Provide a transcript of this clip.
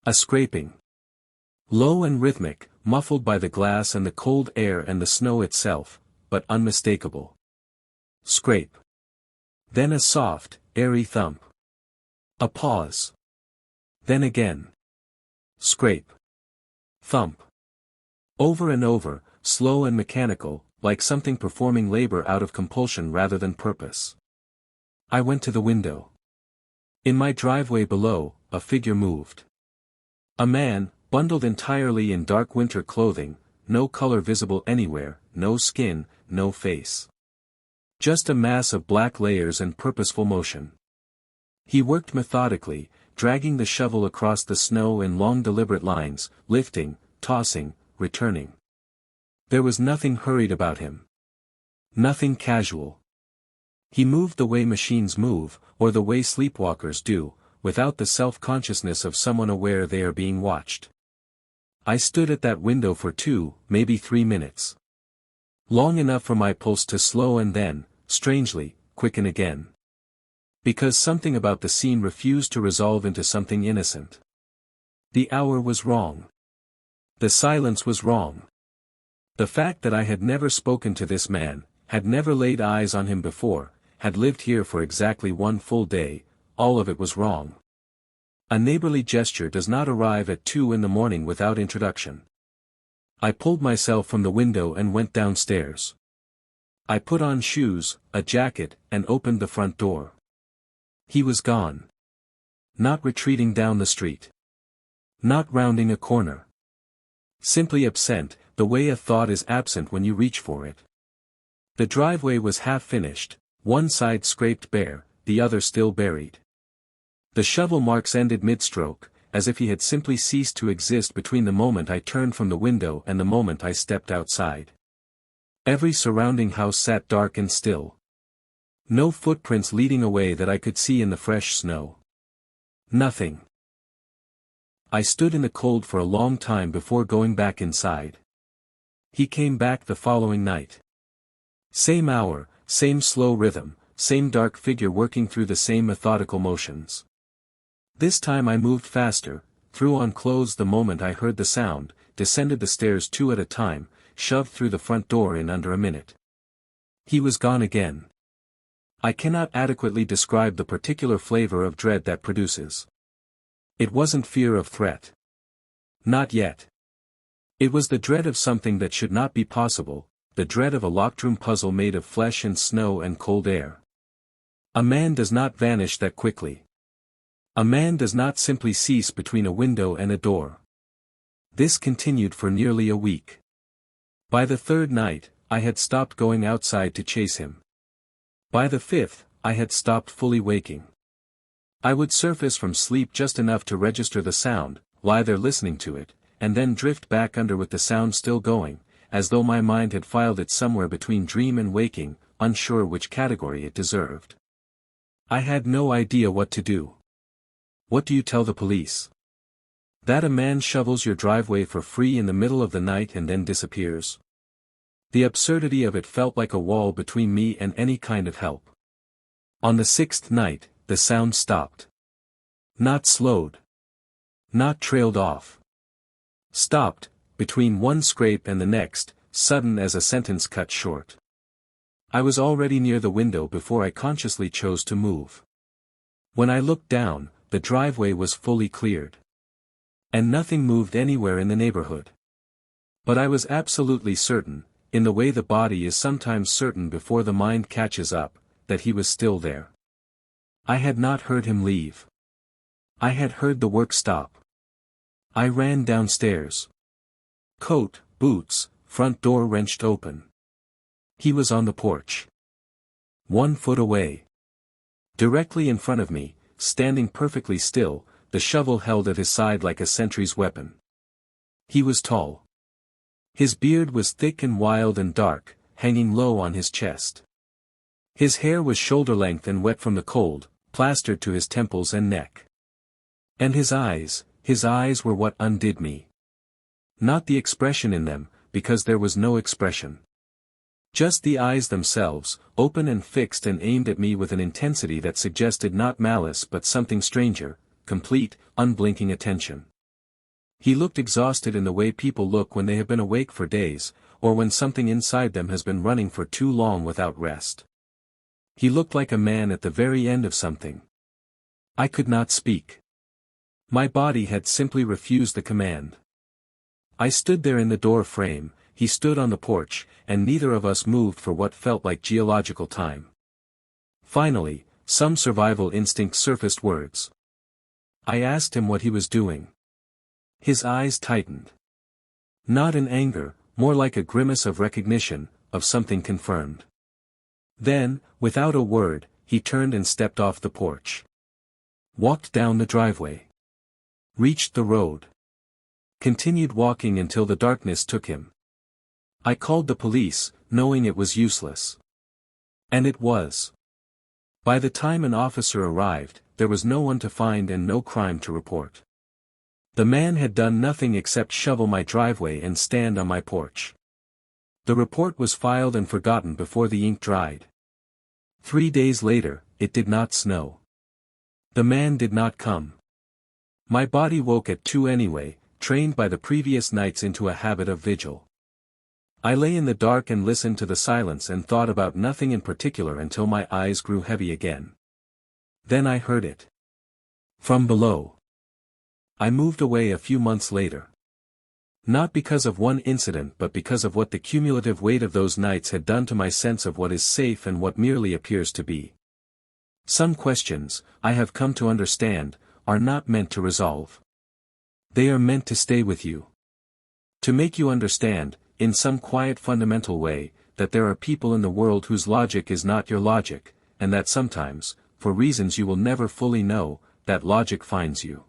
A scraping. Low and rhythmic, muffled by the glass and the cold air and the snow itself, but unmistakable. Scrape. Then a soft, airy thump. A pause. Then again. Scrape. Thump. Over and over, slow and mechanical, like something performing labor out of compulsion rather than purpose. I went to the window. In my driveway below, a figure moved. A man, bundled entirely in dark winter clothing, no color visible anywhere, no skin, no face. Just a mass of black layers and purposeful motion. He worked methodically, dragging the shovel across the snow in long deliberate lines, lifting, tossing, returning. There was nothing hurried about him. Nothing casual. He moved the way machines move, or the way sleepwalkers do, without the self-consciousness of someone aware they are being watched. I stood at that window for 2, maybe 3 minutes. Long enough for my pulse to slow and then, strangely, quicken again. Because something about the scene refused to resolve into something innocent. The hour was wrong. The silence was wrong. The fact that I had never spoken to this man, had never laid eyes on him before, had lived here for exactly 1 full day, all of it was wrong. A neighborly gesture does not arrive at 2 in the morning without introduction. I pulled myself from the window and went downstairs. I put on shoes, a jacket, and opened the front door. He was gone. Not retreating down the street. Not rounding a corner. Simply absent, the way a thought is absent when you reach for it. The driveway was half finished, one side scraped bare, the other still buried. The shovel marks ended mid-stroke, as if he had simply ceased to exist between the moment I turned from the window and the moment I stepped outside. Every surrounding house sat dark and still. No footprints leading away that I could see in the fresh snow. Nothing. I stood in the cold for a long time before going back inside. He came back the following night. Same hour, same slow rhythm, same dark figure working through the same methodical motions. This time I moved faster, threw on clothes the moment I heard the sound, descended the stairs 2 at a time, shoved through the front door in under a minute. He was gone again. I cannot adequately describe the particular flavor of dread that produces. It wasn't fear of threat. Not yet. It was the dread of something that should not be possible, the dread of a locked room puzzle made of flesh and snow and cold air. A man does not vanish that quickly. A man does not simply cease between a window and a door. This continued for nearly a week. By the 3rd night, I had stopped going outside to chase him. By the 5th, I had stopped fully waking. I would surface from sleep just enough to register the sound, lie there listening to it, and then drift back under with the sound still going, as though my mind had filed it somewhere between dream and waking, unsure which category it deserved. I had no idea what to do. What do you tell the police? That a man shovels your driveway for free in the middle of the night and then disappears? The absurdity of it felt like a wall between me and any kind of help. On the 6th night, the sound stopped. Not slowed. Not trailed off. Stopped, between one scrape and the next, sudden as a sentence cut short. I was already near the window before I consciously chose to move. When I looked down, the driveway was fully cleared. And nothing moved anywhere in the neighborhood. But I was absolutely certain, in the way the body is sometimes certain before the mind catches up, that he was still there. I had not heard him leave. I had heard the work stop. I ran downstairs. Coat, boots, front door wrenched open. He was on the porch. 1 foot away. Directly in front of me, standing perfectly still, the shovel held at his side like a sentry's weapon. He was tall. His beard was thick and wild and dark, hanging low on his chest. His hair was shoulder-length and wet from the cold, plastered to his temples and neck. And his eyes were what undid me. Not the expression in them, because there was no expression. Just the eyes themselves, open and fixed and aimed at me with an intensity that suggested not malice but something stranger, complete, unblinking attention. He looked exhausted in the way people look when they have been awake for days, or when something inside them has been running for too long without rest. He looked like a man at the very end of something. I could not speak. My body had simply refused the command. I stood there in the door frame, he stood on the porch, and neither of us moved for what felt like geological time. Finally, some survival instinct surfaced words. I asked him what he was doing. His eyes tightened. Not in anger, more like a grimace of recognition, of something confirmed. Then, without a word, he turned and stepped off the porch. Walked down the driveway. Reached the road. Continued walking until the darkness took him. I called the police, knowing it was useless. And it was. By the time an officer arrived, there was no one to find and no crime to report. The man had done nothing except shovel my driveway and stand on my porch. The report was filed and forgotten before the ink dried. 3 days later, it did not snow. The man did not come. My body woke at 2 anyway, trained by the previous nights into a habit of vigil. I lay in the dark and listened to the silence and thought about nothing in particular until my eyes grew heavy again. Then I heard it. From below. I moved away a few months later. Not because of one incident but because of what the cumulative weight of those nights had done to my sense of what is safe and what merely appears to be. Some questions, I have come to understand, are not meant to resolve. They are meant to stay with you. To make you understand, in some quiet fundamental way, that there are people in the world whose logic is not your logic, and that sometimes, for reasons you will never fully know, that logic finds you.